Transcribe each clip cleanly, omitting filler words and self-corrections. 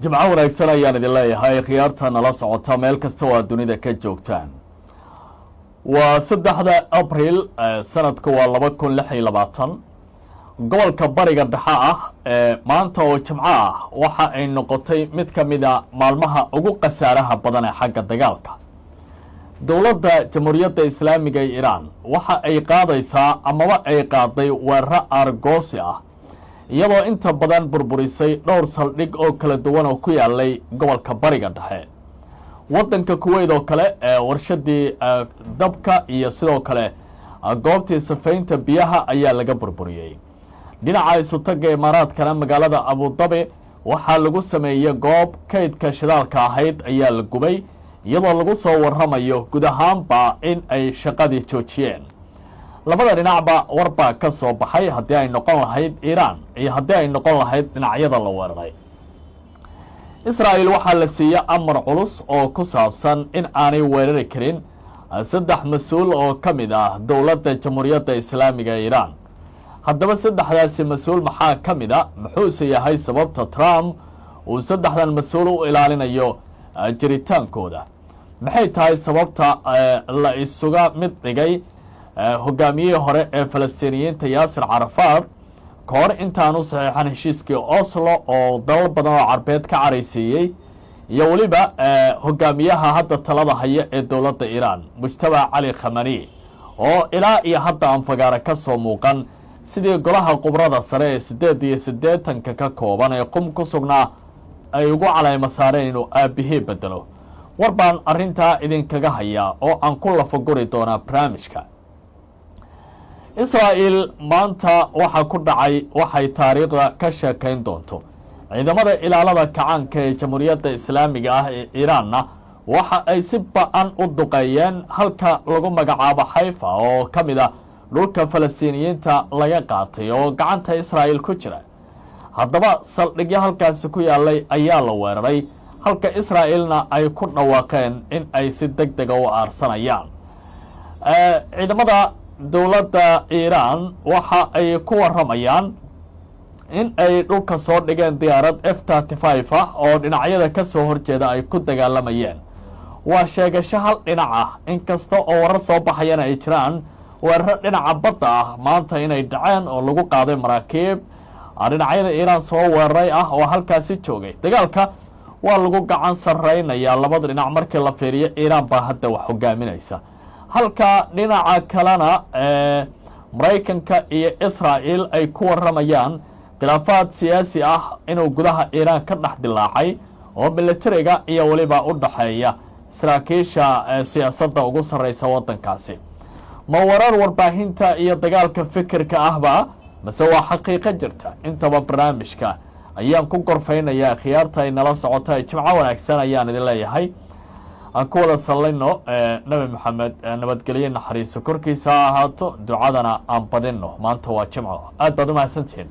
jimco wanaagsan ayaan idin leeyahay khiyaarta nala socota meel kasta oo aad dunida ka joogtaan. waa 3 Abriil sanadku waa 2026 gobolka bariga dhexe ah maanta oo jimco ah waxa ay noqotay mid ka mid ah maalmaha ugu qasaaraha badan ee xagga dagaalka. dowladda jamhuuriyadda islaamiga ee Iran waxa ay qaadaysaa amaba ay qaaday weerar argoosi ah iyadoo inta badan burburisay dhowr saldhig oo kala duwan oo ku yaalay gobolka bariga dhexe. waddanka Kuwait oo kale warshadii dabka iyo sidoo kale goobtii safaynta biyaha ayaa laga burburiyay. dhinaca isutaga Imaaraadkana magaalada Abu Dhabi waxaa lagu sameeyay goob kaydka shidaalka ahayd ayaa la gubay iyadoo lagu soo warramayo guud ahaanba in ay shaqadii joojiyeen. labada dhinacba warbaa ka soo baxay haddii ay noqon lahayd Iran iyo haddii ay noqon lahayd dhinacyada la weeraray. Israa'iil waxaa la siiyay amar culus oo ku saabsan in aanay weerari karin 3 mas'uul oo ka mid ah dowladda jamhuuriyadda islaamiga ee Iran. haddaba 3daasi mas'uul maxaa ka mid ah muxuuse yahay sababta Trump uu 3dan mas'uul u ilaalinayo jiritaankooda? maxay tahay sababta la isuga mid dhigay hogaamiyihii hore ee Falastiiniyiinta Yaasir Carafaad ka hor intaanu saxiixan heshiiskii Oslo oo dalal badan oo Carbeed ka caraysiiyey iyo waliba hogaamiyaha hadda talada haya ee dowladda Iran Mujtaba Cali Khamenei oo ilaa iyo hadda aan fagaara ka soo muuqan sidii golaha qubrada sare ee 88 ka kooban ee qum ku sugnaa ay ugu calayma saareen inuu aabihii bedelo. warbaan arrintaa idinkaga haya oo aan ku lafaguri doonaa barnaamijka. Israa'iil maanta waxa ku dhacay waxay taariikhda ka sheekayn doonto. ciidamada ilaalada kacaanka ee jamhuuriyadda islaamiga ah ee Iranna waxa ay si ba'an u duqeeyeen halka lagu magacaabo Haifa oo ka mid ah dhulka Falastiiniyiinta laga qaatay oo gacanta Israa'iil ku jira. haddaba saldhigyo halkaasi ku yaalay ayaa la weeraray halka Israa'iilna ay ku dhawaaqeen in ay si degdeg ah u aarsanayaan. ciidamada dowladda Iran waxa ay ku waramayaan in ay dhulka soo dhigeen diyaarad F-35 ah oo dhinacyada ka soo horjeeda ay ku dagaalamayeen. waa sheegasho hal dhinac ah inkasta oo warar soo baxayana ay jiraan weerar dhinaca badda ah maanta inay dhaceen oo lagu qaaday maraakiib dhinacyada Iran soo weeraray ah oo halkaasi joogay. dagaalka waa lagu gacan sarreynayaa labada dhinac markii la fiiriyo Iran baa hadda wax hogaaminaysa halka dhinaca kalena Mareykanka iyo Israa'iil ay ku waramayaan khilaafaad siyaasi ah inuu gudaha Iran ka dhex dilaacay oo militariga iyo waliba u dhaxeeya saraakiisha siyaasadda ugu sarreysa waddankaasi. ma warar warbaahinta iyo dagaalka fikirka ahba mase waa xaqiiqo jirta? intaba barnaamijka ayaan ku gorfaynayaa khiyaarta ay nala socota. jimco wanaagsan ayaan idin leeyahay. aan ku wada sallayno nabi maxamed nabadgelyo naxariiso korkiisa ha ahaato ducadana aan badinno. maanta waa jimco. aad baad u mahadsantihiin.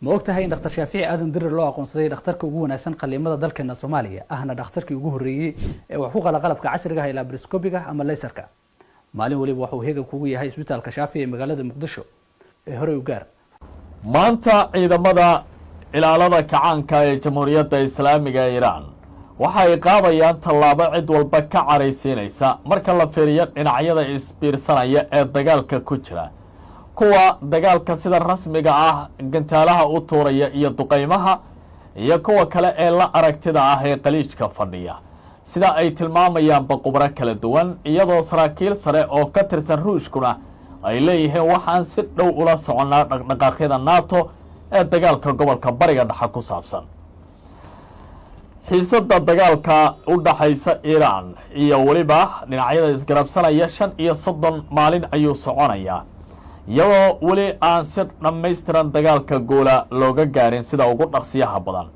ma ogtahay in dhakhtar Shaafici Aadan Dirir loo aqoonsaday dhakhtarka ugu wanaagsan qaliimada dalkeena Soomaaliya ahna dhakhtarkii ugu horeeyay ee wax ku qala qalabka casriga ah ee laparoscopiga ama laserka. maalin waliba wuxuu heegan kugu yahay isbitaalka Shaafici ee magaalada Muqdisho ee hore u gaar. maanta ciidamada ilaalada kacaanka ee jamhuuriyadda islaamiga ee Iran waxa ay qaadayaan tallaabo cid walba ka caraysiinaysa marka la fiiriyo dhinacyada isbiirsanaya ee dagaalka ku jira. kuwa dagaalka sida rasmiga ah gantaalaha u tuuraya iyo duqeymaha iyo kuwa kale ee la aragtida ah ee qaliijka fadhiya sida ay tilmaamayaan baqubro kala duwan iyadoo saraakiil sare oo ka tirsan Ruushkuna ay leeyihiin waxaan si dhow ula soconaa dhaqdhaqaaqyada NATO ee dagaalka gobolka bariga dhexe ku saabsan. xiisadda dagaalka u dhaxaysa Iran iyo waliba dhinacyada isgarabsanaya 35 maalin ayuu soconayaa iyadoo weli aan si dhammaystiran dagaalka goola looga gaarin sida ugu dhaqsiyaha badan.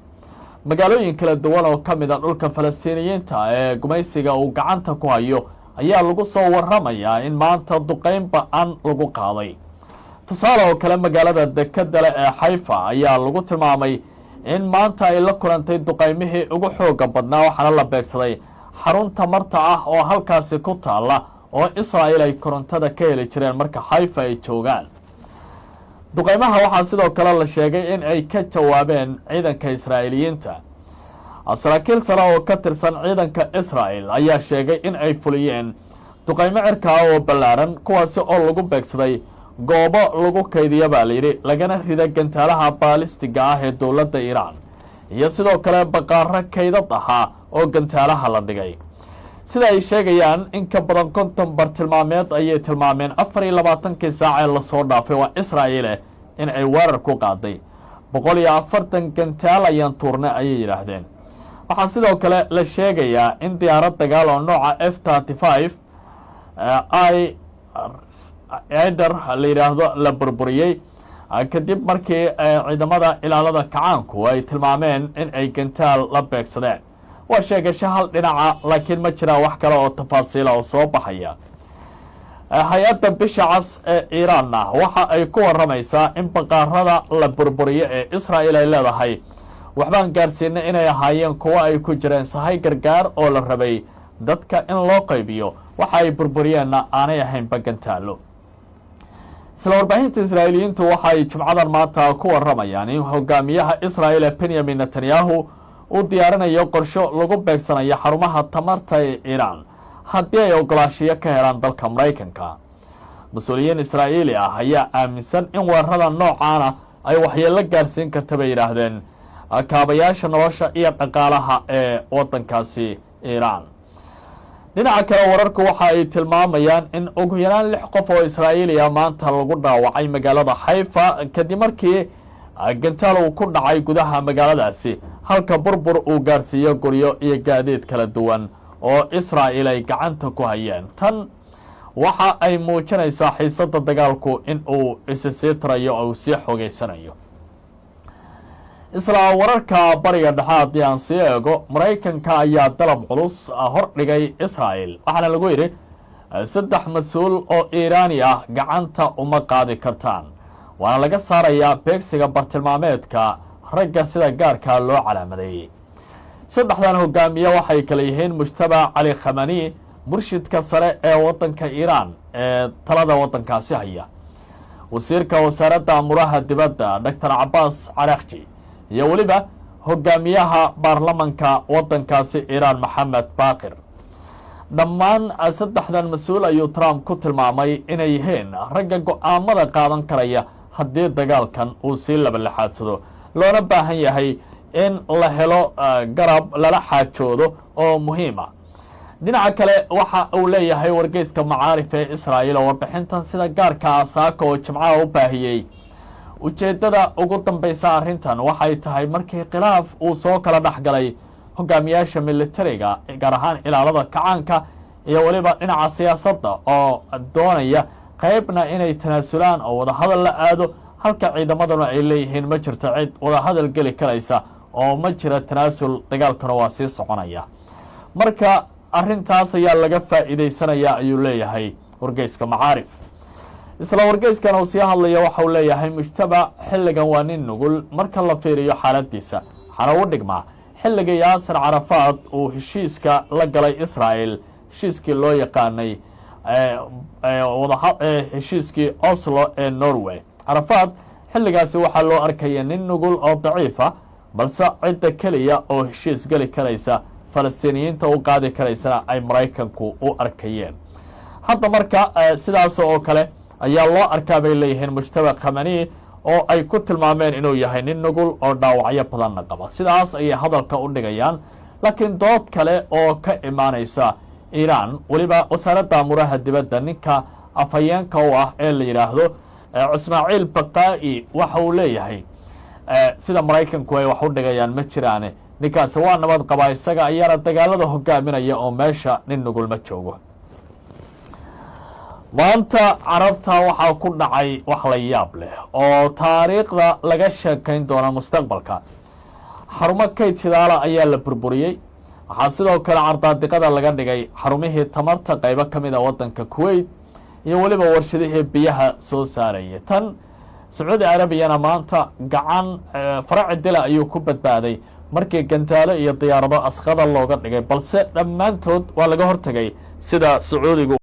magaalooyin kala duwan oo ka mid ah dhulka Falastiiniyiinta ee gumaysiga uu gacanta ku hayo ayaa lagu soo warramayaa in maanta duqeyn ba'an lagu qaaday. tusaale oo kale magaalada dekedda leh ee Haifa ayaa lagu tilmaamay in maanta ay la kulantay duqeymihii ugu xooga badnaa waxaana la beegsaday xarun tamarta ah oo halkaasi ku taalla oo Israa'iil ay korontada ka heli jireen marka Haifa ay joogaan. duqeymaha waxaa sidoo kale la sheegay in ay ka jawaabeen ciidanka Israa'iiliyiinta saraakiil sare oo ka tirsan ciidanka israa'el ayaa sheegay in ay fuliyeen duqaymo cirkaa oo ballaaran kuwaasi oo lagu beegsaday goobo lagu kaydiya baa layidhi lagana rida gantaalaha baalistiga ah ee dowladda iiraan iyo sidoo kale baqaaro kaydad ahaa oo gantaalaha la dhigay sida ay sheegayaan in ka badan 50 bartilmaameed ayay tilmaameen 24 saac ee lasoo dhaafay waa israa'ile in ay weerar ku qaaday 140 gantaal ayaan tuurnay ayay yidhaahdeen waxaa sidoo kale la sheegayaa in diyaarad dagaal oo nooca F-35 aider la yidhaahdo la burburiyey kadib markii ciidamada ilaalada kacaanku ay tilmaameen in ay gantaal la beegsadeen waa sheegasho hal dhinaca laakiin ma jiraan wax kale oo tafaasiila oo soo baxaya hay-adda bisha cas ee iiraanna waxa ay ku waramaysaa in baqaarada la burburiyo ee israa'il ay leedahay waxbaan gaarsiinay inay ahaayeen kuwo ay ku jireen sahay gargaar oo la rabay dadka in loo qaybiyo waxa ay burburiyeenna aanay ahaynba gantaalo isla warbaahinta israa'iiliyiintu waxa ay jimcadan maanta ku waramayaan in hogaamiyaha israa'il benyamin netanyahu uu diyaarinayo qorsho lagu beegsanayo xarumaha tamarta ee iiraan haddii ay ogolaashiyo ka helaan dalka maraykanka mas-uuliyiin israa'iili ah ayaa aaminsan in weerarada noocaana ay waxyeello gaarsiin karta bay yidhaahdeen kaabayaasha nolosha iyo dhaqaalaha ee waddankaasi iiraan dhinaca kale wararku waxa ay tilmaamayaan in ugu yaraan 6 qof oo israa'iiliya maanta lagu dhaawacay magaalada xayfa kadib markii gantaal uu ku dhacay gudaha magaaladaasi halka burbur uu gaarsiiyo guryo iyo gaadiid kala duwan oo israa'il ay gacanta ku hayeen tan waxa ay muujinaysaa xiisadda dagaalku in uu isi sii tirayo oo uu sii xogeysanayo isla wararka bariga dhexe haddii aan sii eego maraykanka ayaa dalab culus hor dhigay israa'il waxaana lagu yidhi 3 mas-uul oo iiraani ah gacanta uma qaadi kartaan waana laga saarayaa beegsiga bartilmaameedka ragga sida gaarkaa loo calaamadeeyey 3dan hogaamiye waxay kale yihiin mujtaba cali khamani murshidka sare ee waddanka iiraan ee talada waddankaasi haya wasiirka wasaaradda amuraha dibadda dr cabaas carakhji iyo weliba hogaamiyaha baarlamanka waddankaasi iiraan maxamed baaqir dhammaan 3dan mas-uul ayuu trump ku tilmaamay inay yihiin ragga go'aamada qaadan karaya haddii dagaalkan uu sii labalixaadsado loona baahan yahay in la helo garab lala xaajoodo oo muhiima dhinaca kale waxa uu leeyahay wargeyska macaarif ee israa'iil oo warbixintan sida gaarka saaka oo jimcaha u baahiyey ujeeddada ugu dambaysa arrintan waxay tahay markii khilaaf uu soo kala dhexgalay hogaamiyaasha militariga gaar ahaan ilaalada kacaanka iyo weliba dhinaca siyaasadda oo doonaya qaybna inay tanaasulaan oo wadahadal la aado halka ciidamaduna ay leeyihiin ma jirto cid wadahadal geli karaysa oo ma jira tanaasul dagaalkuna waa sii soconaya marka arrintaas ayaa laga faa'iidaysanayaa ayuu leeyahay wargeyska macaarif isla wargeyskan uu sii hadlaya waxa uu leeyahay mujtaba xilligan waa nin nugul marka la fiiriyo xaaladiisa waxaana u dhigmaa xilliga yaasir carafaad uu heshiiska la galay israa'il heshiiskii loo yaqaanay heshiiskii oslo ee norway carafaad xilligaasi waxaa loo arkaya nin nugul oo daciifa balse cidda keliya oo heshiis geli karaysa falastiiniyiinta u qaadi karaysana ay maraykanku u arkayeen hadda marka sidaas oo kale ayaa loo arkaa bay leeyihiin mujtaba khamani oo ay ku tilmaameen inuu yahay nin nugul oo dhaawacyo badanna qaba sidaas ayay hadalka u dhigayaan laakiin dood kale oo ka imaanaysa iiraan weliba wasaaradda amuraha dibadda ninka afhayeenka u ah ee la yidhaahdo ismaaciil baqaa'i waxa uu leeyahay sida maraykanku ay wax u dhigayaan ma jiraane ninkaasi waa nabad qabaa isaga ayaana dagaalada hogaaminaya oo meesha nin nugul ma joogo maanta carabta waxaa ku dhacay wax la yaab leh oo taariikhda laga sheekayn doona mustaqbalka xarumo kayd shidaala ayaa la burburiyey waxaa sidoo kale cardaadiqada laga dhigay xarumihii tamarta qaybo ka mid a waddanka kuwait iyo weliba warshadihii biyaha soo saarayay tan sacuudi arabiyana maanta gacan faraci dila ayuu ku badbaaday markii gantaalo iyo diyaarado asqada looga dhigay balse dhammaantood waa laga hortegay sida sacuudigu